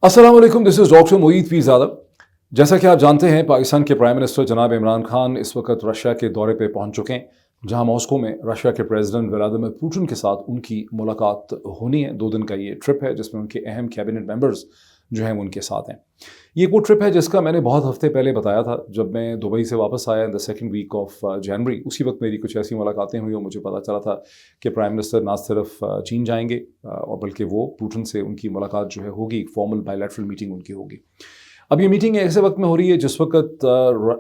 अस्सलाम वालेकुम, this is doctor Moid P ज़ादा। जैसा कि आप जानते हैं, पाकिस्तान के प्राइम मिनिस्टर जनाब इमरान खान इस वक्त रशिया के दौरे पे पहुंच चुके हैं, जहां मॉस्को में रशिया के प्रेसिडेंट व्लादिमीर पुतिन के साथ उनकी मुलाकात होनी है। 2 दिन का ये ट्रिप है जिसमें उनके अहम कैबिनेट मेंबर्स जो हैं वो उनके साथ हैं। ये वो ट्रिप है जिसका मैंने बहुत हफ्ते पहले बताया था, जब मैं दुबई से वापस आया in the second week of January. उसी वक्त मेरी कुछ ऐसी मुलाकातें हुई और मुझे पता चला था कि प्राइम मिनिस्टर ना सिर्फ चीन जाएंगे और बल्कि वो पुतिन से उनकी मुलाकात जो है होगी, एक फॉर्मल बायलैटरल मीटिंग उनकी होगी। अब ये मीटिंग ऐसे वक्त में हो रही है जिस वक्त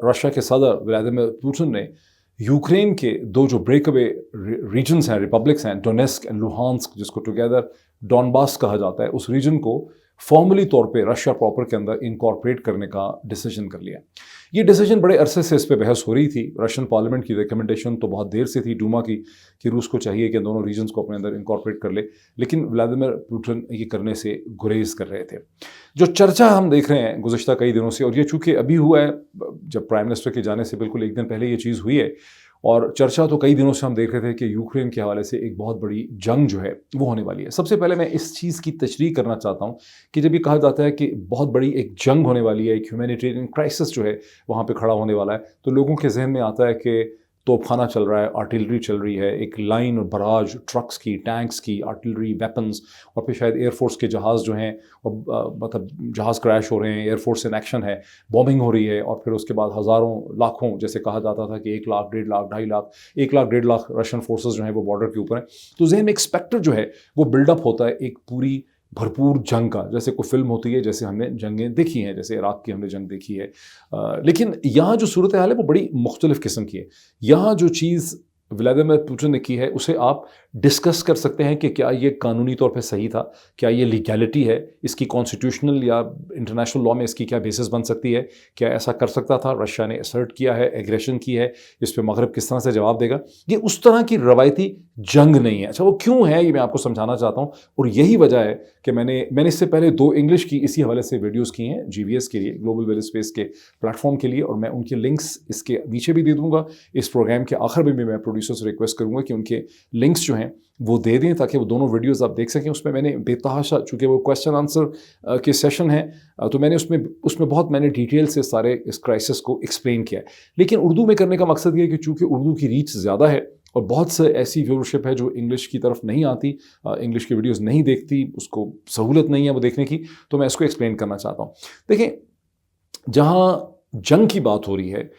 रशिया के सदर व्लादिमीर पुतिन ने यूक्रेन के 2 जो ब्रेक अवे रीजन्स हैं, रिपब्लिक्स हैं, डोनेस्क एंड लुहांस्क, जिसको टुगेदर डॉनबास कहा जाता है, उस रीजन को फॉर्मली तौर पे रशिया प्रॉपर के अंदर इनकॉर्पोरेट करने का डिसीजन कर लिया। ये डिसीजन बड़े अरसे से इस पे बहस हो रही थी। रशियन पार्लियामेंट की रिकमेंडेशन तो बहुत देर से थी डूमा की कि रूस को चाहिए कि दोनों रीजन्स को अपने अंदर इनकॉर्पोरेट कर ले, लेकिन व्लादिमीर पुतिन ये करने से गुरेज कर रहे थे। जो चर्चा हम देख रहे हैं गुज़िश्ता कई दिनों से, और ये चूंकि अभी हुआ है, जब प्राइम मिनिस्टर के जाने से बिल्कुल एक दिन पहले ये चीज़ हुई है, और चर्चा तो कई दिनों से हम देख रहे थे कि यूक्रेन के हवाले से एक बहुत बड़ी जंग जो है वो होने वाली है। सबसे पहले मैं इस चीज़ की तशरीह करना चाहता हूँ कि जब ये कहा जाता है कि बहुत बड़ी एक जंग होने वाली है, एक ह्यूमैनिटेरियन क्राइसिस जो है वहाँ पे खड़ा होने वाला है, तो लोगों के जहन में आता है कि तोपखाना चल रहा है, आर्टिलरी चल रही है, एक लाइन और बराज ट्रक्स की, टैंक्स की, आर्टिलरी वेपन्स, और फिर शायद एयरफोर्स के जहाज़ जो हैं मतलब जहाज़ क्रैश हो रहे हैं, एयरफोर्स इन एक्शन है, बॉम्बिंग हो रही है, और फिर उसके बाद हज़ारों लाखों, जैसे कहा जाता था कि 1 लाख, 1.5 लाख, 2.5 लाख, 1 लाख 1.5 लाख रशियन फोर्सेस जो हैं वो बॉर्डर के ऊपर हैं। तो जहन में एक स्पेक्टर जो है वो बिल्डअप होता है एक पूरी भरपूर जंग का, जैसे कोई फिल्म होती है, जैसे हमने जंगें देखी हैं, जैसे इराक की हमने जंग देखी है। लेकिन यहाँ जो सूरत हाल है वो बड़ी मुख्तलिफ किस्म की है। यहाँ जो चीज़ व्लादिमीर पुतिन ने की है उसे आप डिस्कस कर सकते हैं कि क्या ये कानूनी तौर पे सही था, क्या ये लीगैलिटी है, इसकी कॉन्स्टिट्यूशनल या इंटरनेशनल लॉ में इसकी क्या बेसिस बन सकती है, क्या ऐसा कर सकता था, रशिया ने असर्ट किया है, एग्रेशन की है, इस पर मगरब किस तरह से जवाब देगा। ये उस तरह की रवायती जंग नहीं है। अच्छा, वो क्यों है ये मैं आपको समझाना चाहता हूँ, और यही वजह है कि मैंने इससे पहले 2 इंग्लिश की इसी हवाले से वीडियोज़ की हैं GVS के लिए, ग्लोबल वेल स्पेस के प्लेटफॉर्म के लिए, और मैं उनके लिंक्स इसके नीचे भी दे दूँगा। इस प्रोग्राम के आखिर में भी मैं प्रोड्यूसर से रिक्वेस्ट करूँगा कि उनके लिंक्स जो हैं वो दे दें ताकि वो दोनों वीडियोस आप देख सकें। उसमें मैंने बेतहाशा, चूँकि वो क्वेश्चन आंसर के सेशन है, तो मैंने उसमें बहुत मैंने डिटेल से सारे इस क्राइसिस को एक्सप्लेन किया है। लेकिन उर्दू में करने का मकसद ये है कि चूँकि उर्दू की रीच ज़्यादा है और बहुत से ऐसी व्यूअरशिप है जो इंग्लिश की तरफ नहीं आती, इंग्लिश की वीडियोज़ नहीं देखती, उसको सहूलत नहीं है वो देखने की, तो मैं इसको एक्सप्लेन करना चाहता हूँ। देखें, जहाँ जंग की बात हो रही है,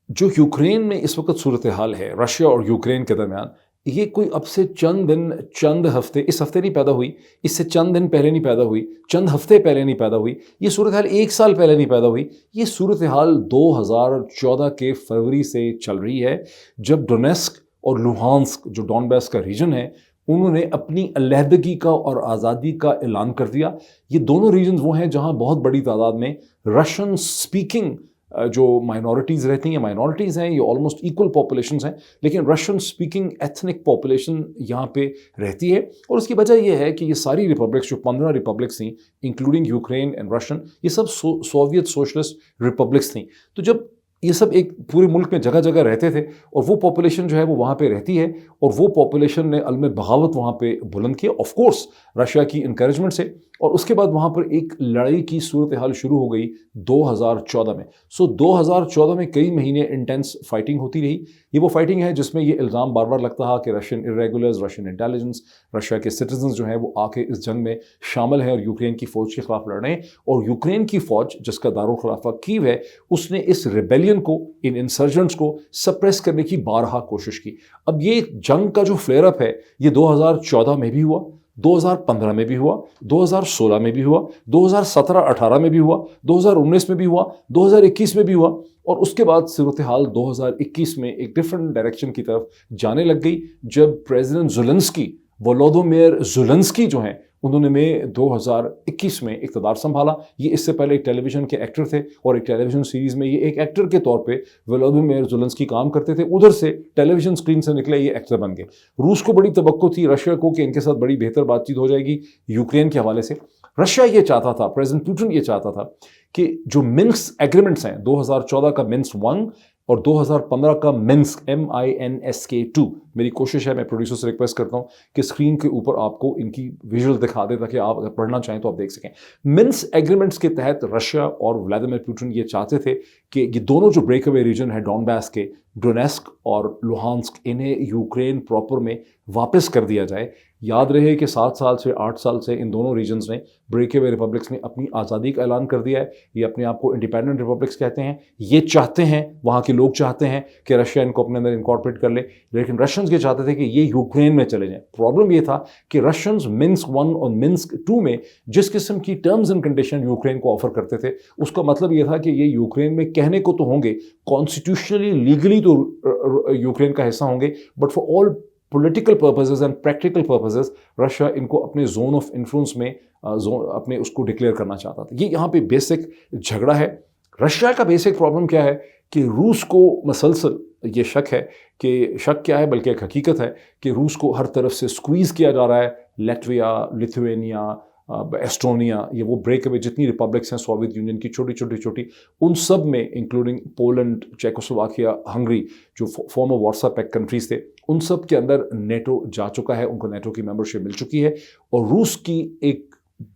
जो यूक्रेन में इस वक्त सूरत हाल है रशिया और यूक्रेन के दरमियान, ये कोई अब से चंद दिन, चंद हफ्ते, इस हफ्ते नहीं पैदा हुई, इससे चंद दिन पहले नहीं पैदा हुई, चंद हफ्ते पहले नहीं पैदा हुई, ये सूरत हाल 1 साल पहले नहीं पैदा हुई। ये सूरत हाल 2014 के फरवरी से चल रही है, जब डोनेस्क और लुहांस्क जो डॉनबास का रीजन है, उन्होंने अपनी अलहदगी का और आज़ादी का ऐलान कर दिया। ये दोनों रीजन वो हैं जहाँ बहुत बड़ी तादाद में रशियन स्पीकिंग जो माइनॉरिटीज़ रहती हैं, माइनॉरिटीज़ हैं, ये ऑलमोस्ट इक्वल पॉपुलेशंस हैं, लेकिन रशियन स्पीकिंग एथनिक पॉपुलेशन यहाँ पे रहती है। और उसकी वजह यह है कि ये सारी रिपब्लिक्स, जो 15 रिपब्लिक्स थी इंक्लूडिंग यूक्रेन एंड रशियन, ये सब सोवियत सोशलिस्ट रिपब्लिक्स थी। तो जब ये सब एक पूरे मुल्क में जगह जगह रहते थे और वो पॉपुलेशन जो है वो वहाँ पे रहती है, और वो पॉपुलेशन ने अलम बगावत वहाँ पे बुलंद किया, ऑफ कोर्स रशिया की इनकरेजमेंट से। और उसके बाद वहाँ पर एक लड़ाई की सूरत हाल शुरू हो गई 2014 में। 2014 में कई महीने इंटेंस फाइटिंग होती रही। ये वो फाइटिंग है जिसमें ये इल्ज़ाम बार बार लगता है कि Russian irregulars, Russian intelligence, Russia के सिटीजन्स जो हैं वो आके इस जंग में शामिल हैं और यूक्रेन की फ़ौज के खिलाफ लड़ रहे हैं। और यूक्रेन की फ़ौज, जिसका दारुल खिलाफा कीव है, उसने इस रिबेलियन को, इन इंसर्जेंट्स को सप्रेस करने की बारहा कोशिश की। अब ये जंग का जो फ्लेयर अप है, ये 2014 में भी हुआ, 2015 में भी हुआ, 2016 में भी हुआ, 2017-18 में भी हुआ, 2019 में भी हुआ, 2021 में भी हुआ, और उसके बाद सूरत हाल 2021 में एक डिफरेंट डायरेक्शन की तरफ जाने लग गई, जब प्रेसिडेंट ज़ेलेंस्की, वोलोदिमीर ज़ेलेंस्की जो हैं, उन्होंने मई 2021 में इक़्तिदार संभाला। ये इससे पहले एक टेलीविज़न के एक्टर थे और एक टेलीविज़न सीरीज़ में ये एक एक्टर के तौर पे वोलोदिमीर ज़ेलेंस्की काम करते थे। उधर से टेलीविज़न स्क्रीन से निकले ये एक्टर बन गए। रूस को बड़ी तवक्को थी, रशिया को, कि इनके साथ बड़ी बेहतर बातचीत हो जाएगी यूक्रेन के हवाले से। रशिया ये चाहता था, प्रेसिडेंट पुतिन ये चाहता था कि जो मिन्स्क एग्रीमेंट्स हैं, 2014 का मिन्स्क 1 और 2015 का मिन्स्क MINSK 2। मेरी कोशिश है, मैं प्रोड्यूसर से रिक्वेस्ट करता हूँ कि स्क्रीन के ऊपर आपको इनकी विजुअल दिखा दे ताकि आप अगर पढ़ना चाहें तो आप देख सकें। मिन्स्क एग्रीमेंट्स के तहत रशिया और व्लादिमीर पुतिन ये चाहते थे कि ये दोनों जो ब्रेक अवे रीजन है डॉनबास के, डोनेस्क और लुहांस्क, इन्हें यूक्रेन प्रॉपर में वापस कर दिया जाए। याद रहे कि 7 साल से 8 साल से इन दोनों रीजन्स ने, ब्रेक अवे रिपब्लिक्स ने अपनी आज़ादी का ऐलान कर दिया है। ये अपने आप को इंडिपेंडेंट रिपब्लिक्स कहते हैं। ये चाहते हैं, वहाँ के लोग चाहते हैं कि रशिया इनको अपने अंदर इनकॉर्पोरेट कर ले, लेकिन रशियंस ये चाहते थे कि ये यूक्रेन में चले जाएं। प्रॉब्लम ये था कि रशियंस मिन्स्क 1 और मिन्स्क 2 में जिस किस्म की टर्म्स एंड कंडीशन यूक्रेन को ऑफर करते थे, उसका मतलब ये था कि ये यूक्रेन में कहने को तो होंगे, कॉन्स्टिट्यूशनली लीगली तो यूक्रेन का हिस्सा होंगे, but for all political purposes and practical purposes Russia इनको अपने जोन ऑफ इन्फ्लुएंस में अपने उसको डिक्लेयर करना चाहता था। ये यहाँ पे बेसिक झगड़ा है। रशिया का बेसिक प्रॉब्लम क्या है कि रूस को मसलसल ये शक है कि, शक क्या है बल्कि एक हकीकत है कि रूस को हर तरफ से स्क्वीज़ किया जा रहा है। लैटविया, लिथुआनिया, एस्टोनिया, ये वो ब्रेक अवे जितनी रिपब्लिक्स हैं सोवियत यूनियन की, छोटी छोटी, उन सब में इंक्लूडिंग पोलैंड, चेकोस्लोवाकिया, हंगरी, जो फॉर्मर वार्सा पैक्ट कंट्रीज थे, उन सब के अंदर नेटो जा चुका है, उनको नेटो की मेंबरशिप मिल चुकी है। और रूस की एक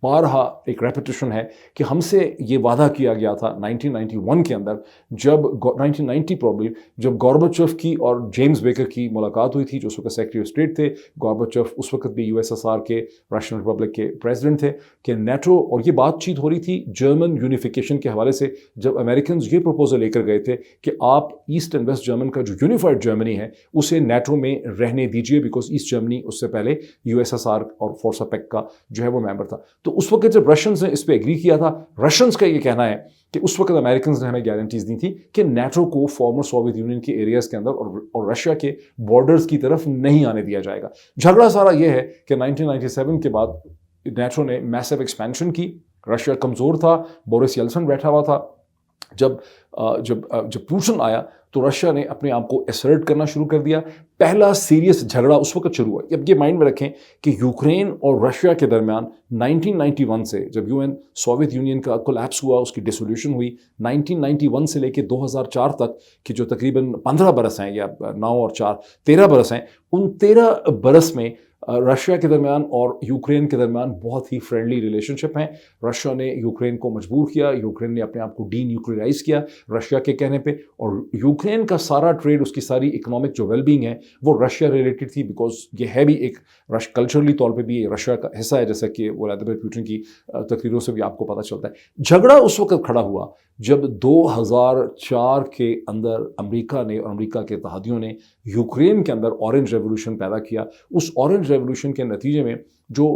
बारहा एक रेपिटेशन है कि हमसे ये वादा किया गया था 1991 के अंदर, जब 1990 प्रॉब्ली, जब गॉर्बाचोव की और जेम्स बेकर की मुलाकात हुई थी, जो उस वक्त सेक्रेटरी ऑफ स्टेट थे। गॉर्बाचोव उस वक्त भी USSR के, रशियन रिपब्लिक के प्रेसिडेंट थे, कि नेटो, और ये बातचीत हो रही थी जर्मन यूनिफिकेशन के हवाले से, जब अमेरिकन ये प्रपोजल लेकर गए थे कि आप ईस्ट एंड वेस्ट जर्मन का जो यूनिफाइड जर्मनी है उसे नेटो में रहने दीजिए, बिकॉज ईस्ट जर्मनी उससे पहले USSR और फोर्सा पैक्ट का जो है वो मेंबर था। तो उस वक्त जब रशियंस ने इस पे एग्री किया था, रशियंस का ये कहना है कि उस वक्त अमेरिकन ने हमें गारंटीज दी थी कि नेटो को फॉर्मर सोवियत यूनियन के एरियाज के अंदर और रशिया के बॉर्डर्स की तरफ नहीं आने दिया जाएगा। झगड़ा सारा ये है कि 1997 के बाद नेटो ने मैसिव एक्सपेंशन की। रशिया कमज़ोर था, बोरिस येल्सिन बैठा हुआ था। जब पुतिन आया तो रशिया ने अपने आप को असर्ट करना शुरू कर दिया। पहला सीरियस झगड़ा उस वक्त शुरू हुआ। अब ये माइंड में रखें कि यूक्रेन और रशिया के दरमियान 1991 से, जब UN सोवियत यूनियन का कोलैप्स हुआ, उसकी डिसोल्यूशन हुई, 1991 से लेकर 2004 तक की जो तकरीबन 15 बरस हैं, या 9 और 4 13 बरस हैं, उन 13 बरस में रशिया के दरमियान और यूक्रेन के दरमियान बहुत ही फ्रेंडली रिलेशनशिप हैं। रशिया ने यूक्रेन को मजबूर किया, यूक्रेन ने अपने आप को डीन्यूक्लियराइज किया रशिया के कहने पे, और यूक्रेन का सारा ट्रेड, उसकी सारी इकोनॉमिक जो वेलबींग है वो रशिया रिलेटेड थी, बिकॉज ये है भी एक कल्चरली तौर पे भी ये रशिया का हिस्सा है, जैसा कि व्लादिमीर पुतिन की तकरीरों से भी आपको पता चलता है। झगड़ा उस वक्त खड़ा हुआ जब 2004 के अंदर अमेरिका ने और अमेरिका के इत्तेहादियों ने यूक्रेन के अंदर ऑरेंज रेवोल्यूशन पैदा किया। उस ऑरेंज रेवोल्यूशन के नतीजे में जो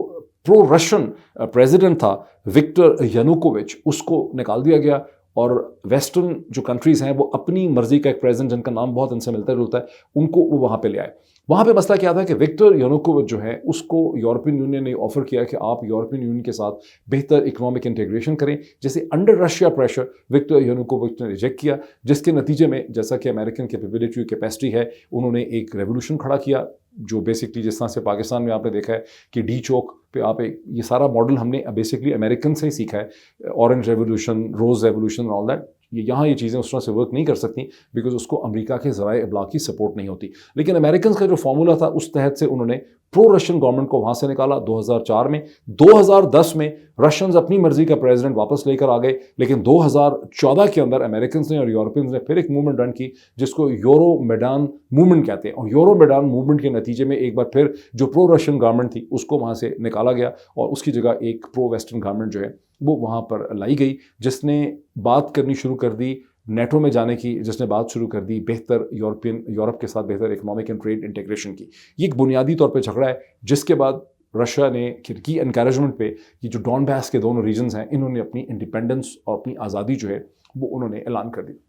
प्रो रशियन प्रेसिडेंट था विक्टर यानुकोविच, उसको निकाल दिया गया, और वेस्टर्न जो कंट्रीज़ हैं वो अपनी मर्जी का एक प्रेसिडेंट, जिनका नाम बहुत इनसे मिलता जुलता है, उनको वो वहाँ पे ले आए। वहाँ पे मसला क्या था कि विक्टर यानुकोविच जो है उसको यूरोपियन यूनियन ने ऑफर किया कि आप यूरोपियन यूनियन के साथ बेहतर इकोनॉमिक इंटीग्रेशन करें, जैसे under Russia pressure Victor Yanukovych ने रिजेक्ट किया, जिसके नतीजे में, जैसा कि अमेरिकन कैपेबिलिटी कैपेसिटी है, उन्होंने एक रेवोल्यूशन खड़ा किया, जो बेसिकली जिस तरह से पाकिस्तान में आपने देखा है कि डी चौक पे आप एक, ये सारा मॉडल हमने बेसिकली अमेरिकन से ही सीखा है, orange revolution, rose revolution, all that. यहाँ ये चीज़ें उस तरह से वर्क नहीं कर सकती बिकॉज उसको अमेरिका के ज़राए इब्लाग की सपोर्ट नहीं होती। लेकिन अमेरिकन का जो फार्मूला था उस तहत से उन्होंने प्रो रशियन गवर्नमेंट को वहाँ से निकाला 2004 में। 2010 में रशियंस अपनी मर्जी का प्रेसिडेंट वापस लेकर आ गए, लेकिन 2014 के अंदर अमेरिकन ने और यूरोपियंस ने फिर एक मूवमेंट रन की जिसको यूरोमेडान मूवमेंट कहते हैं, और यूरोमेडान मूवमेंट के नतीजे में एक बार फिर जो प्रो रशियन गवर्नमेंट थी उसको वहाँ से निकाला गया, और उसकी जगह एक प्रो वेस्टर्न गवर्नमेंट जो है वो वहाँ पर लाई गई, जिसने बात करनी शुरू कर दी नेटो में जाने की, जिसने बात शुरू कर दी बेहतर यूरोप के साथ बेहतर इकोनॉमिक एंड ट्रेड इंटीग्रेशन की। ये एक बुनियादी तौर पे झगड़ा है, जिसके बाद रशिया ने की एनकरेजमेंट पे ये जो डॉनबास के दोनों रीजन्स हैं, इन्होंने अपनी इंडिपेंडेंस और अपनी आज़ादी जो है वो उन्होंने ऐलान कर दी।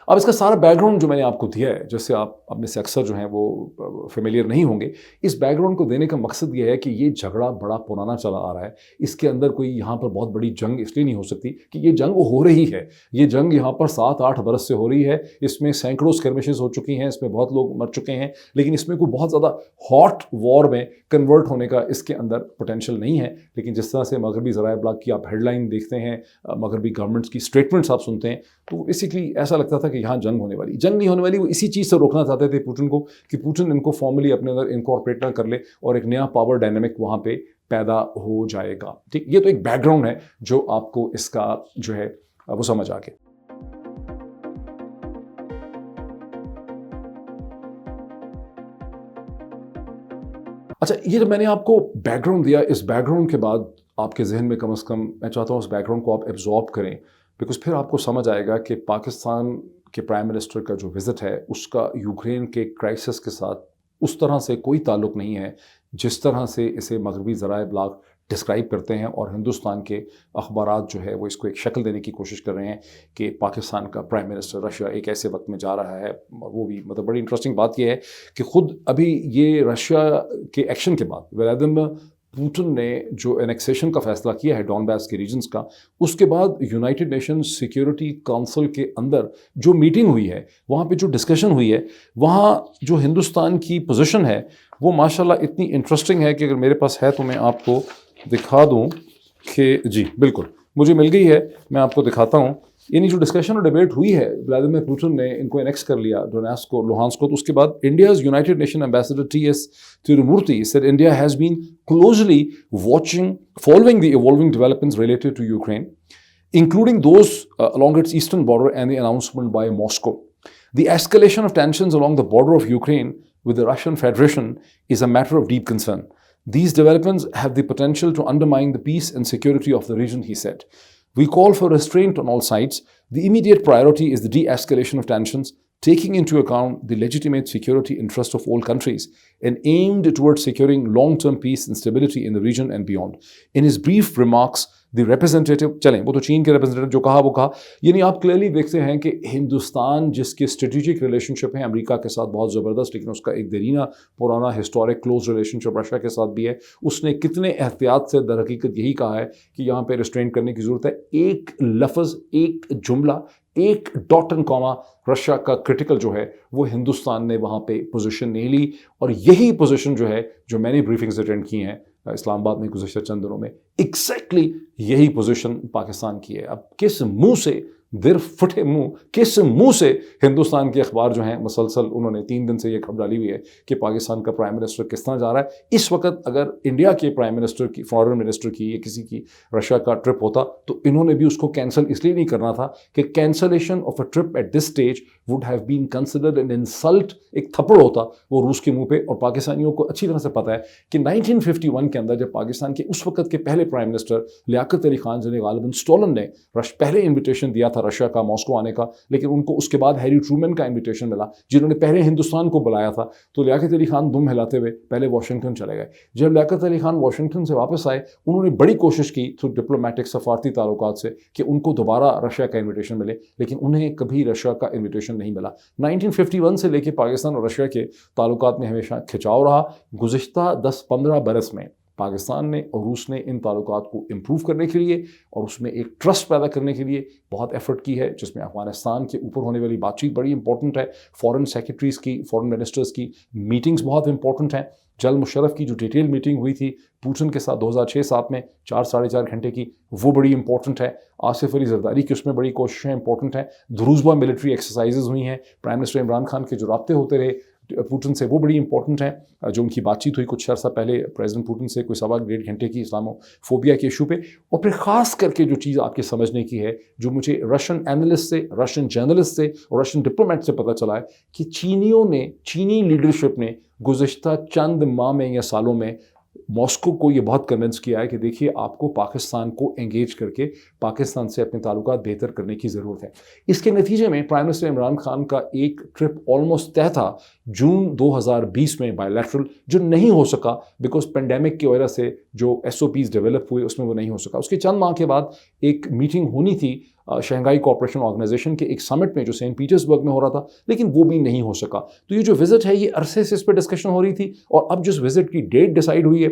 अब इसका सारा बैकग्राउंड जो मैंने आपको दिया है, जिससे आप अब में से अक्सर जो हैं वो फेमिलियर नहीं होंगे, इस बैकग्राउंड को देने का मकसद ये है कि ये झगड़ा बड़ा पुराना चला आ रहा है। इसके अंदर कोई यहाँ पर बहुत बड़ी जंग इसलिए नहीं हो सकती कि ये जंग हो रही है, ये जंग यहाँ पर 7-8 बरस से हो रही है। इसमें सैकड़ों स्कर्मिशेस हो चुकी हैं, इसमें बहुत लोग मर चुके हैं, लेकिन इसमें कोई बहुत ज़्यादा हॉट वॉर में कन्वर्ट होने का इसके अंदर पोटेंशियल नहीं है। लेकिन जिस तरह से मगरबी ज़राए इब्लाग की आप हेडलाइन देखते हैं, मगरबी गवर्नमेंट्स की स्टेटमेंट्स आप सुनते हैं, तो बेसिकली ऐसा लगता लगता था कि यहाँ जंग होने वाली, जंग नहीं होने वाली। वो इसी चीज़ से रोकना चाहते थे पुतिन को कि पुतिन इनको फॉर्मली अपने अंदर इनकॉर्पोरेट ना कर ले और एक नया पावर डायनेमिक वहाँ पे पैदा हो जाएगा। ठीक, ये तो एक बैकग्राउंड है जो आपको इसका जो है वो समझ आ गया। अच्छा, ये जो मैंने आपको बैकग्राउंड दिया, इस बैकग्राउंड के बाद आपके जहन में कम से कम मैं चाहता हूँ उस बैकग्राउंड को आप एब्जॉर्ब करें, बिकॉज फिर आपको समझ आएगा कि पाकिस्तान के प्राइम मिनिस्टर का जो विज़िट है उसका यूक्रेन के क्राइसिस के साथ उस तरह से कोई ताल्लुक़ नहीं है जिस तरह से इसे मगरबी ज़राए इब्लाग डिस्क्राइब करते हैं। और हिंदुस्तान के अखबारात जो है वो इसको एक शक्ल देने की कोशिश कर रहे हैं कि पाकिस्तान का प्राइम मिनिस्टर रशिया एक ऐसे वक्त में जा रहा है। वो भी मतलब बड़ी इंटरेस्टिंग बात यह है कि ख़ुद अभी ये रशिया के एक्शन के बाद व्लादिमीर पुतिन ने जो एनेक्सेशन का फैसला किया है डॉनबास के रीजन्स का, उसके बाद यूनाइटेड नेशंस सिक्योरिटी काउंसिल के अंदर जो मीटिंग हुई है, वहाँ पे जो डिस्कशन हुई है, वहाँ जो हिंदुस्तान की पोजीशन है वो माशाल्लाह इतनी इंटरेस्टिंग है कि अगर मेरे पास है तो मैं आपको दिखा दूँ कि जी बिल्कुल मुझे मिल गई है, मैं आपको दिखाता हूँ। यानी जो डिस्कशन और डिबेट हुई है, व्लादिमीर पुतिन ने इनको एनेक्स कर लिया डोनेट्स्क और लुहांस्क को, तो उसके बाद India's United nation ambassador T.S.. Tirumurti said India has been closely following the evolving developments related to Ukraine, including those along its eastern border and the announcement by Moscow. The escalation of tensions along the border of Ukraine with the Russian Federation is a matter of deep concern. These developments have the potential to undermine the peace and security of the region, he said. We call for restraint on all sides. The immediate priority is the de-escalation of tensions, taking into account the legitimate security interests of all countries and aimed towards securing long-term peace and stability in the region and beyond. In his brief remarks, the representative, चलें वो तो चीन के representative जो कहा वो कहा, यानी आप क्लियरली देखते हैं कि हिंदुस्तान जिसके स्ट्रेटेजिक रिलेशनशिप है अमेरिका के साथ बहुत ज़बरदस्त, लेकिन उसका एक देरीना पुराना हिस्टोरिक क्लोज रिलेशनशिप रशिया के साथ भी है, उसने कितने एहतियात से दर हकीकत यही कहा है कि यहाँ पे रिस्ट्रेंट करने की ज़रूरत है। एक लफ्ज़, एक जुमला, एक डॉट एंड कॉमा रशिया का क्रिटिकल जो है वो हिंदुस्तान ने वहाँ पे पोजीशन नहीं ली। और यही पोजीशन जो है, जो मैंने ब्रीफिंग्स अटेंड की हैं इस्लामाबाद में गुज़श्ता चंद दिनों में, एग्जैक्टली यही पोजीशन पाकिस्तान की है। अब किस मुंह से दिर फटे मुंह, किस मुंह से हिंदुस्तान के अखबार जो हैं मसलसल उन्होंने 3 दिन से ये खबर डाली हुई है कि पाकिस्तान का प्राइम मिनिस्टर किस तरह जा रहा है। इस वक्त अगर इंडिया के प्राइम मिनिस्टर की, फॉरेन मिनिस्टर की या किसी की रशिया का ट्रिप होता तो इन्होंने भी उसको कैंसिल इसलिए नहीं करना था कि cancellation of a trip at this stage would have been considered an insult, एक थप्पड़ होता वो रूस के मुंह पे। और पाकिस्तानियों को अच्छी तरह से पता है कि 1951 के अंदर जब पाकिस्तान के उस वक्त के पहले प्राइम मिनिस्टर लियाकत अली खान जिन्हें गालिबन स्टोलन ने पहले इन्विटेशन दिया था रशिया का मॉस्को आने का, लेकिन उनको उसके बाद हैरी ट्रूमैन का इन्विटेशन मिला जिन्होंने पहले हिंदुस्तान को बुलाया था, तो लियाकत अली खान दुम हिलाते हुए पहले वाशिंगटन चले गए। जब लियाकत अली खान वाशिंगटन से वापस आए, उन्होंने बड़ी कोशिश की थ्रू डिप्लोमेटिक सफारती ताल्लुकात से कि उनको दोबारा रशिया का इन्विटेशन मिले, लेकिन उन्हें कभी रशिया का इन्विटेशन नहीं मिला। 1951 से लेकर पाकिस्तान और रशिया के ताल्लुकात में हमेशा खिंचाव रहा। गुज़िश्ता 10-15 बरस में पाकिस्तान ने और रूस ने इन ताल्लुकात को इम्प्रूव करने के लिए और उसमें एक ट्रस्ट पैदा करने के लिए बहुत एफर्ट की है, जिसमें अफगानिस्तान के ऊपर होने वाली बातचीत बड़ी इंपॉर्टेंट है। फॉरेन सेक्रेटरीज़ की, फॉरेन मिनिस्टर्स की मीटिंग्स बहुत इंपॉर्टेंट हैं। जल मुशर्रफ की जो डिटेल मीटिंग हुई थी पुतिन के साथ 2006-07 में 4-4.5 घंटे की, वो बड़ी इंपॉर्टेंट है। आसिफ अली जरदारी की उसमें बड़ी कोशिशें इंपॉर्टेंट हैं। ध्रुज़बा मिलिट्री एक्सरसाइजेज हुई हैं। प्राइम मिनिस्टर इमरान खान के जो राब्ते होते रहे पुतिन से, वो बड़ी इंपॉर्टेंट है। जो उनकी बातचीत हुई कुछ अर्सा पहले प्रेसिडेंट पुतिन से, कोई 1.25 घंटे की इस्लामोफोबिया के इशू पे। और फिर ख़ास करके जो चीज़ आपके समझने की है, जो मुझे रशियन एनालिस्ट से, रशियन जर्नलिस्ट से और रशियन डिप्लोमेट से पता चला है कि चीनी लीडरशिप ने गुज़श्ता चंद माह में या सालों में मॉस्को को ये बहुत कन्विंस किया है कि देखिए आपको पाकिस्तान को एंगेज करके पाकिस्तान से अपने ताल्लुकात बेहतर करने की ज़रूरत है। इसके नतीजे में प्राइम मिनिस्टर इमरान खान का एक ट्रिप ऑलमोस्ट तय था जून 2020 में बायलैटरल, जो नहीं हो सका बिकॉज पेंडेमिक की वजह से जो SOPs डेवलप हुए उसमें वो नहीं हो सका। उसके चंद माह के बाद एक मीटिंग होनी थी शंघाई कोऑपरेशन ऑर्गेनाइजेशन के एक समिट में जो सेंट पीटर्सबर्ग में हो रहा था, लेकिन वो भी नहीं हो सका। तो ये जो विजिट है ये अरसे से इस पर डिस्कशन हो रही थी और अब जिस विजिट की डेट डिसाइड हुई है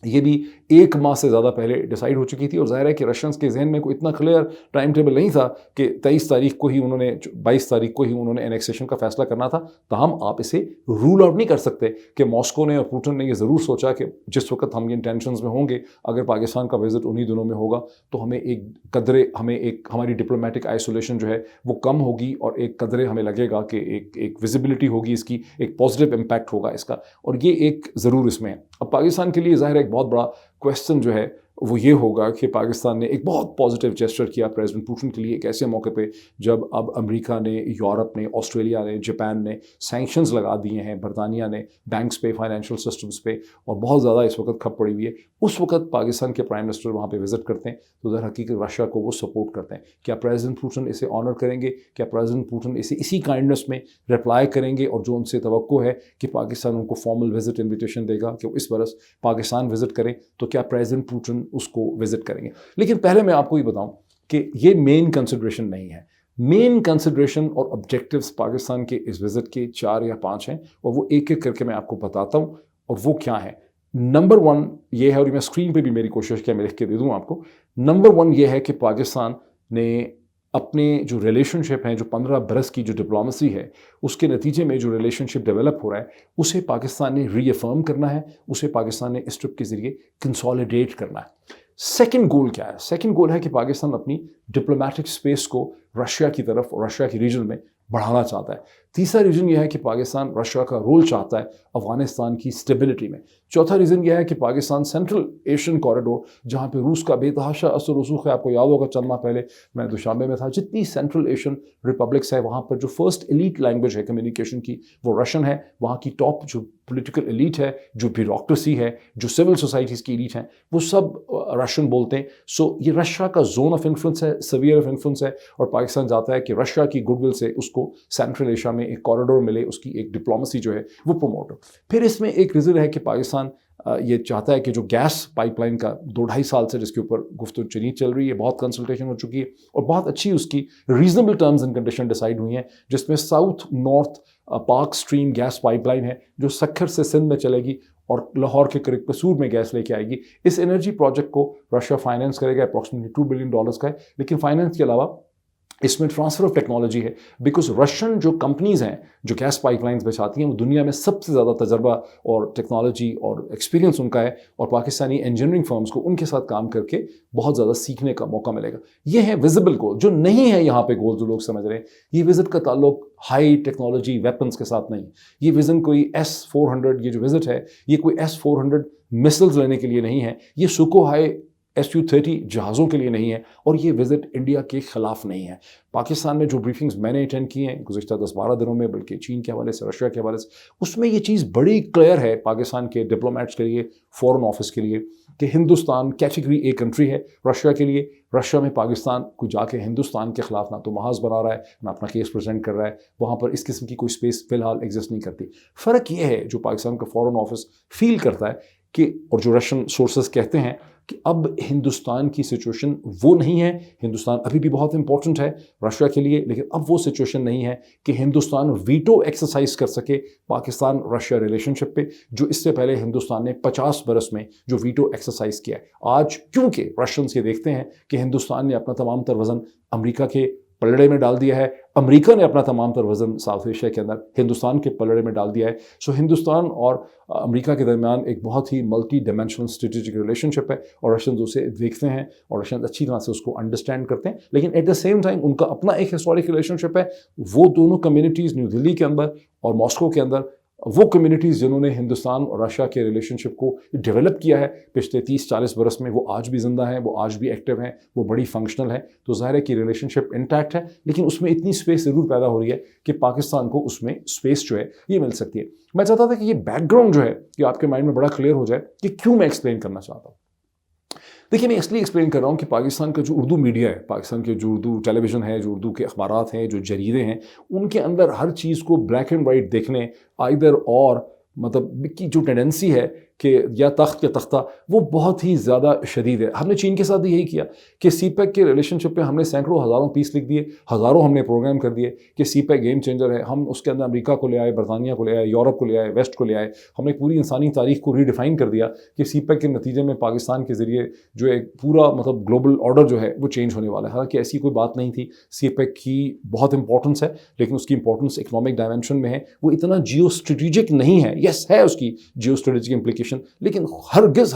ये भी 1 माह से ज़्यादा पहले डिसाइड हो चुकी थी और ज़ाहिर है कि रशियंस के जहन में कोई इतना क्लियर टाइम टेबल नहीं था कि 22 तारीख को ही उन्होंने 22 तारीख को ही उन्होंने एनेक्सेशन का फैसला करना था। ताहम आप इसे रूल आउट नहीं कर सकते कि मॉस्को ने और पुतिन ने ये ज़रूर सोचा कि जिस वक्त हम ये टेंशंस में होंगे, अगर पाकिस्तान का विजिट उन्हीं दिनों में होगा तो हमें एक हमारी डिप्लोमेटिक आइसोलेशन जो है वो कम होगी और एक कदरे हमें लगेगा कि एक विजिबिलिटी होगी इसकी, एक पॉजिटिव इम्पैक्ट होगा इसका, और ये एक ज़रूर इसमें है। अब पाकिस्तान के लिए ज़ाहिर है एक बहुत बड़ा क्वेश्चन जो है वो ये होगा कि पाकिस्तान ने एक बहुत पॉजिटिव जेस्चर किया प्रेसिडेंट पुतिन के लिए एक ऐसे मौके पे जब अब अमेरिका ने, यूरोप ने, ऑस्ट्रेलिया ने, जापान ने सैंक्शंस लगा दिए हैं, बरतानिया ने बैंक्स पे, फाइनेंशियल सिस्टम्स पे, और बहुत ज़्यादा इस वक्त खप पड़ी हुई है। उस वक्त पाकिस्तान के प्राइम मिनिस्टर वहाँ पे विजिट करते हैं तो दर हकीकत रशिया को वो सपोर्ट करते हैं। क्या प्रेसिडेंट पुतिन इसे ऑनर करेंगे? क्या प्रेसिडेंट पुतिन इसे इसी काइंडनेस में रिप्लाई करेंगे? और जो उनसे तवक्को है कि पाकिस्तान उनको फॉर्मल विजिट इन्विटेशन देगा कि वो इस बरस पाकिस्तान विजिट करें, तो क्या प्रेसिडेंट पुतिन उसको विजिट करेंगे? लेकिन पहले मैं आपको ये बताऊं कि ये मेन कंसिडरेशन नहीं है। मेन कंसिडरेशन और ऑब्जेक्टिव्स पाकिस्तान के इस विजिट के 4 या 5 हैं और वो एक एक करके मैं आपको बताता हूं और वो क्या है। नंबर 1 ये है, और मैं स्क्रीन पे भी मेरी कोशिश किया मैं लिख के दे दूं आपको। नंबर 1 ये है कि पाकिस्तान ने अपने जो रिलेशनशिप हैं, जो 15 बरस की जो डिप्लोमेसी है, उसके नतीजे में जो रिलेशनशिप डेवलप हो रहा है उसे पाकिस्तान ने रीअफर्म करना है, उसे पाकिस्तान ने इस ट्रिप के ज़रिए कंसोलिडेट करना है। सेकंड गोल क्या है? सेकंड गोल है कि पाकिस्तान अपनी डिप्लोमेटिक स्पेस को रशिया की तरफ और रशिया की रीजन में बढ़ाना चाहता है। तीसरा रीज़न यह है कि पाकिस्तान रशिया का रोल चाहता है अफगानिस्तान की स्टेबिलिटी में। चौथा रीज़न यह है कि पाकिस्तान सेंट्रल एशियन कॉरिडोर, जहाँ पे रूस का बेतहाशा असर रसूख है, आपको याद होगा चंद माह पहले मैं दुशांबे में था, जितनी सेंट्रल एशियन रिपब्लिक्स है वहाँ पर जो फर्स्ट एलीट लैंग्वेज है कम्युनिकेशन की वो रशियन है। वहाँ की टॉप जो पॉलिटिकल एलीट है, जो ब्यूरोक्रेसी है, जो सिविल सोसाइटीज़ की एलीट हैं, वो सब रशियन बोलते हैं। सो ये रशिया का जोन ऑफ इन्फ्लुएंस है, स्फीयर ऑफ इन्फ्लुएंस है, और पाकिस्तान चाहता है कि रशिया की गुडविल से उसको सेंट्रल एशिया में एक कॉरिडोर मिले, उसकी एक डिप्लोमेसी जो है वो प्रमोट हो। फिर इसमें एक रीज़न है कि पाकिस्तान ये चाहता है कि जो गैस पाइपलाइन का 2-2.5 साल से जिसके ऊपर गुफ्तगू चीनी चल रही है, बहुत कंसल्टेशन हो चुकी है और बहुत अच्छी उसकी reasonable terms and condition decide हुई हैं, जिसमें साउथ नॉर्थ पाक स्ट्रीम गैस पाइपलाइन है जो सक्खर से सिंध में चलेगी और लाहौर के करीब कसूर में गैस लेके आएगी। इस एनर्जी प्रोजेक्ट को रशिया फाइनेंस करेगा, अप्रॉक्सीमेटली $2 बिलियन का है। लेकिन फाइनेंस के अलावा इसमें ट्रांसफ़र ऑफ टेक्नोलॉजी है, बिकॉज रशियन जो कंपनीज़ हैं जो गैस पाइपलाइंस बिछाती हैं वो दुनिया में सबसे ज़्यादा तजर्बा और टेक्नोलॉजी और एक्सपीरियंस उनका है, और पाकिस्तानी इंजीनियरिंग फर्म्स को उनके साथ काम करके बहुत ज़्यादा सीखने का मौका मिलेगा। ये है विजिबल गोल। जो नहीं है यहाँ पे गोल जो लोग समझ रहे हैं, ये विजिट का ताल्लुक हाई टेक्नोलॉजी वेपन्स के साथ नहीं। ये विजन कोई S-400, ये जो विजिट है ये कोई S-400 मिसाइल्स लेने के लिए नहीं है, ये सुकोहाई Su-30 जहाज़ों के लिए नहीं है, और ये विजिट इंडिया के ख़िलाफ़ नहीं है। पाकिस्तान में जो ब्रीफिंग्स मैंने अटेंड की हैं गुज़िश्ता 10-12 दिनों में, बल्कि चीन के हवाले से, रशिया के हवाले से, उसमें ये चीज़ बड़ी क्लियर है पाकिस्तान के डिप्लोमेट्स के लिए, फॉरेन ऑफिस के लिए, कि हिंदुस्तान कैटेगरी A कंट्री है रशिया के लिए। रशिया में पाकिस्तान को जाके हिंदुस्तान के ख़िलाफ़ ना तो महाज बना रहा है, ना अपना केस प्रेजेंट कर रहा है, वहाँ पर इस किस्म की कोई स्पेस फ़िलहाल एग्जिस्ट नहीं करती। फ़र्क ये है जो पाकिस्तान का फॉरेन ऑफिस फील करता है कि, और जो रशियन सोर्सेज कहते हैं कि अब हिंदुस्तान की सिचुएशन वो नहीं है। हिंदुस्तान अभी भी बहुत इंपॉर्टेंट है रशिया के लिए, लेकिन अब वो सिचुएशन नहीं है कि हिंदुस्तान वीटो एक्सरसाइज कर सके पाकिस्तान रशिया रिलेशनशिप पे, जो इससे पहले हिंदुस्तान ने 50 बरस में जो वीटो एक्सरसाइज किया है। आज क्योंकि रशियंस ये देखते हैं कि हिंदुस्तान ने अपना तमाम तर वज़न अमेरिका के पलड़े में डाल दिया है, अमेरिका ने अपना तमाम तर वज़न साउथ एशिया के अंदर हिंदुस्तान के पलड़े में डाल दिया है। सो हिंदुस्तान और अमेरिका के दरमियान एक बहुत ही मल्टी डायमेंशनल स्ट्रेटेजिक रिलेशनशिप है, और रशियंस उसे देखते हैं और रशियंस अच्छी तरह से उसको अंडरस्टैंड करते हैं। लेकिन एट द सेम टाइम उनका अपना एक हिस्टोरिक रिलेशनशिप है। वो दोनों कम्युनिटीज़ न्यू दिल्ली के अंदर और मॉस्को के अंदर, वो कम्युनिटीज़ जिन्होंने हिंदुस्तान और रशिया के रिलेशनशिप को डेवलप किया है पिछले 30-40 बरस में, वो आज भी ज़िंदा हैं, वो आज भी एक्टिव हैं, वो बड़ी फंक्शनल है। तो ज़ाहिर है कि रिलेशनशिप इंटैक्ट है, लेकिन उसमें इतनी स्पेस ज़रूर पैदा हो रही है कि पाकिस्तान को उसमें स्पेस जो है ये मिल सकती है। मैं चाहता था कि ये बैकग्राउंड जो है कि आपके माइंड में बड़ा क्लियर हो जाए कि क्यों मैं एक्सप्लेन करना चाहता हूँ। देखिए, मैं इसलिए एक्सप्लेन कर रहा हूँ कि पाकिस्तान का जो उर्दू मीडिया है, पाकिस्तान के जो उर्दू टेलीविज़न है, जो उर्दू के अखबारात हैं, जो जरीदे हैं, उनके अंदर हर चीज़ को ब्लैक एंड वाइट देखने, आइदर और मतलब की जो टेंडेंसी है कि या तख्त या तख्ता, वो बहुत ही ज़्यादा शदीद है। हमने चीन के साथ भी यही किया कि सीपैक के रिलेशनशिप पे हमने सैकड़ों हज़ारों पीस लिख दिए, हज़ारों हमने प्रोग्राम कर दिए कि सीपैक गेम चेंजर है। हम उसके अंदर अमेरिका को ले आए, बरतानिया को ले आए, यूरोप को ले आए, वेस्ट को ले आए। हमने पूरी इंसानी तारीख को रीडिफाइन कर दिया कि सीपैक के नतीजे में पाकिस्तान के ज़रिए जो एक पूरा मतलब ग्लोबल ऑर्डर जो है वो चेंज होने वाला है। हालांकि ऐसी कोई बात नहीं थी। सीपैक की बहुत इंपॉर्टेंस है, लेकिन उसकी इंपॉर्टेंस इकोनॉमिक डायमेंशन में है, वो इतना जियो स्ट्रेटेजिक नहीं है। यस है उसकी जियो स्ट्रेटेजिक इंप्लीकेशन, लेकिन हरगिज़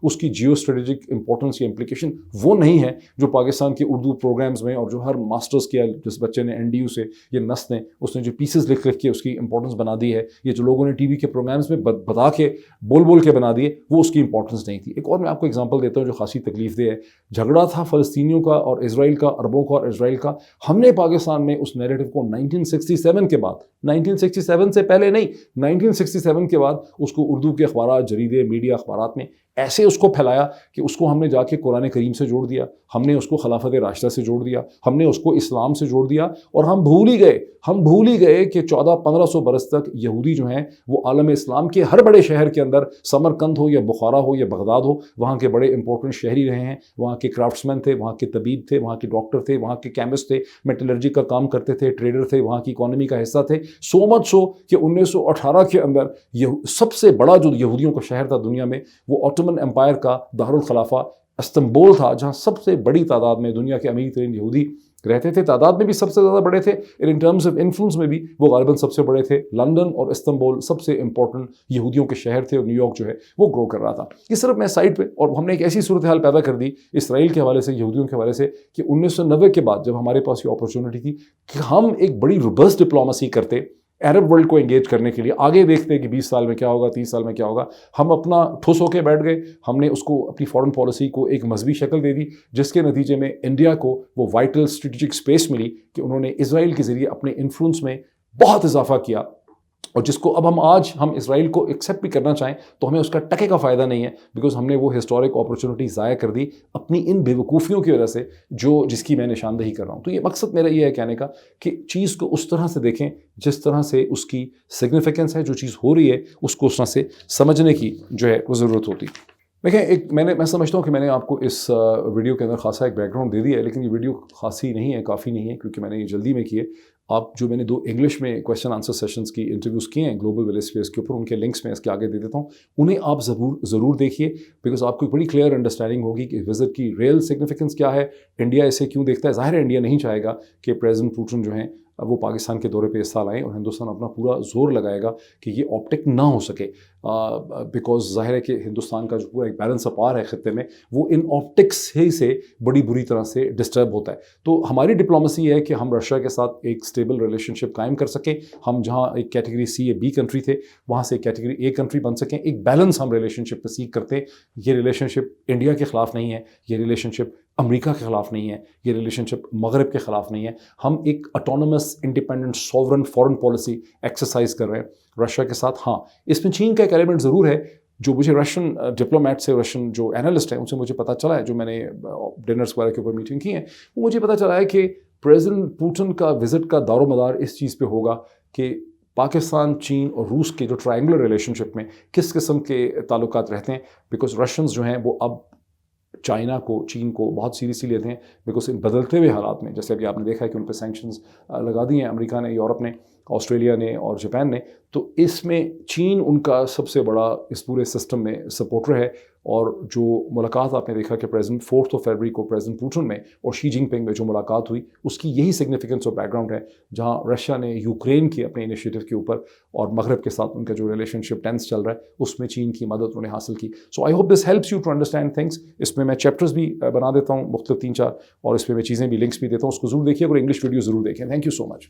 उसकी जियो स्ट्रेटेजिक इंपॉर्टेंस या इंप्लीकेशन वो नहीं है जो पाकिस्तान के उर्दू प्रोग्राम्स में और जो हर मास्टर्स किया जिस बच्चे ने NDU से ये नस ने उसने जो पीसेस लिख के उसकी इंपॉर्टेंस बना दी है, ये जो लोगों ने टीवी के प्रोग्राम्स में बता के बोल के बना दिए, वो उसकी इंपॉर्टेंस नहीं थी। एक और मैं आपको एग्जांपल देता हूँ जो खासी तकलीफ दे है। झगड़ा था फ़लस्तीनियों का और इजराइल का, अरबों का और इजराइल का। हमने पाकिस्तान में उस नैरेटिव को 1967 के बाद, 1967 से पहले नहीं, 1967 के बाद उसको उर्दू के अखबार, जरीदे, मीडिया, अखबारात में ऐसे उसको फैलाया कि उसको हमने जाके कुरान करीम से जोड़ दिया, हमने उसको खिलाफत राशिदा से जोड़ दिया, हमने उसको इस्लाम से जोड़ दिया, और हम भूल ही गए कि 1400-1500 बरस तक यहूदी जो हैं वो आलम इस्लाम के हर बड़े शहर के अंदर, समरकंद हो या बुखारा हो या बगदाद हो, वहाँ के बड़े इंपॉर्टेंट शहरी रहे हैं। वहाँ के क्राफ्ट्समैन थे, वहाँ के तबीब थे, वहाँ के डॉक्टर थे, वहाँ के केमिस्ट थे, मेटलर्जी का काम करते थे, ट्रेडर थे, वहाँ की इकॉनमी का हिस्सा थे। सो मच सो कि 1918 के अंदर सबसे बड़ा जो यहूदियों का शहर था दुनिया में, वो ऑटोमन एम्पायर का दारुल खलाफा इस्तांबुल था, जहाँ सबसे बड़ी तादाद में दुनिया के अमीर तरीन यहूदी रहते थे। तादाद में भी सबसे ज़्यादा बड़े थे, इन टर्म्स ऑफ इन्फ्लुएंस में भी वो गालिबन सबसे बड़े थे। लंदन और इस्तांबुल सबसे इंपॉर्टेंट यहूदियों के शहर थे, और न्यूयॉर्क जो है वो ग्रो कर रहा था। ये सिर्फ मैं साइड पे, और हमने एक ऐसी सूरत हाल पैदा कर दी इसराइल के हवाले से, यहूदियों के हवाले से, कि 1990 के बाद जब हमारे पास ये अपॉर्चुनिटी थी कि हम एक बड़ी रोबस्ट डिप्लोमेसी करते अरब वर्ल्ड को एंगेज करने के लिए, आगे देखते हैं कि 20 साल में क्या होगा, 30 साल में क्या होगा, हम अपना ठुस होकर बैठ गए। हमने उसको अपनी फॉरेन पॉलिसी को एक मजहबी शक्ल दे दी, जिसके नतीजे में इंडिया को वो वाइटल स्ट्रेटेजिक स्पेस मिली कि उन्होंने इजराइल के ज़रिए अपने इन्फ्लुएंस में बहुत इजाफा किया, और जिसको अब हम इजराइल को एक्सेप्ट भी करना चाहें तो हमें उसका टके का फ़ायदा नहीं है, बिकॉज हमने वो हिस्टोरिक अपॉर्चुनिटी ज़ाया कर दी अपनी इन बेवकूफ़ियों की वजह से, जिसकी मैं निशानदेही कर रहा हूँ। तो ये मकसद मेरा ये है कहने का कि चीज़ को उस तरह से देखें जिस तरह से उसकी सिग्निफिकेंस है, जो चीज़ हो रही है उसको उस तरह से समझने की जो है वो ज़रूरत होती। देखें, मैं समझता हूँ कि मैंने आपको इस वीडियो के अंदर खासा एक बैकग्राउंड दे दिया है, लेकिन ये वीडियो खासी नहीं है, काफ़ी नहीं है, क्योंकि मैंने ये जल्दी में किए। मैंने 2 इंग्लिश में क्वेश्चन आंसर सेशंस की इंटरव्यूज़ किए हैं ग्लोबल विलेज स्पेस के ऊपर, उनके लिंक्स मैं इसके आगे दे देता हूँ, उन्हें आप ज़रूर देखिए, बिकॉज आपको एक बड़ी क्लियर अंडरस्टैंडिंग होगी कि विज़िट की रियल सिग्निफिकेंस क्या है, इंडिया इसे क्यों देखता है। ज़ाहिर है इंडिया नहीं चाहेगा कि प्रेसिडेंट पुतिन जो हैं वो पाकिस्तान के दौरे पे इस साल आएँ, और हिंदुस्तान अपना पूरा जोर लगाएगा कि ये ऑप्टिक ना हो सके, बिकॉज ज़ाहिर है कि हिंदुस्तान का जो पूरा एक बैलेंस ऑफ पावर है ख़त्ते में, वो इन ऑप्टिक्स ही से बड़ी बुरी तरह से डिस्टर्ब होता है। तो हमारी डिप्लोमेसी है कि हम रशिया के साथ एक स्टेबल रिलेशनशिप कायम कर सकें, हम जहाँ एक कैटेगरी C या B कंट्री थे वहाँ से कैटेगरी A कंट्री बन सकें, एक बैलेंस हम रिलेशनशिप में सीख करते हैं। ये रिलेशनशिप इंडिया के ख़िलाफ़ नहीं है, ये रिलेशनशिप अमेरिका के ख़िलाफ़ नहीं है, ये रिलेशनशिप मगरब के ख़िलाफ़ नहीं है। हम एक autonomous independent sovereign foreign policy exercise कर रहे हैं रशिया के साथ। हाँ, इसमें चीन का एक एलिमेंट ज़रूर है, जो मुझे रशियन डिप्लोमेट से, रशियन जो एनालिस्ट हैं उनसे मुझे पता चला है, जो मैंने डिनर्स वगैरह के ऊपर मीटिंग की है, वो मुझे पता चला है कि प्रेसिडेंट पुतिन का विज़िट का दारोमदार इस चीज़ पे होगा कि पाकिस्तान, चीन और रूस के जो ट्रायंगुलर रिलेशनशिप में किस किस्म के ताल्लुकात रहते हैं। बिकॉज रशियंस जो हैं वो अब चाइना को, चीन को बहुत सीरियसली लेते हैं, बिकॉज इन बदलते हुए हालात में, जैसे अभी आपने देखा है कि उन पर सैंक्शंस लगा दिए हैं अमेरिका ने, यूरोप ने, ऑस्ट्रेलिया ने और जापान ने, तो इसमें चीन उनका सबसे बड़ा इस पूरे सिस्टम में सपोर्टर है। और जो मुलाकात आपने देखा कि प्रेसिडेंट 4 फरवरी को प्रेसिडेंट पुतिन में और शी जिनपिंग में जो मुलाकात हुई, उसकी यही सिग्निफिकेंस और बैकग्राउंड है, जहां रशिया ने यूक्रेन के अपने इनिशिएटिव के ऊपर और मगरब के साथ उनका जो रिलेशनशिप टेंस चल रहा है उसमें चीन की मदद उन्होंने हासिल की। So I hope this helps you to understand things. इसमें मैं चैप्टर्स भी बना देता हूँ मुख्तलिफ 3-4, और इसमें मैं चीज़ें भी, लिंक्स भी देता हूँ, उसको जरूर देखिए और इंग्लिश वीडियो ज़रूर देखें। Thank you so much.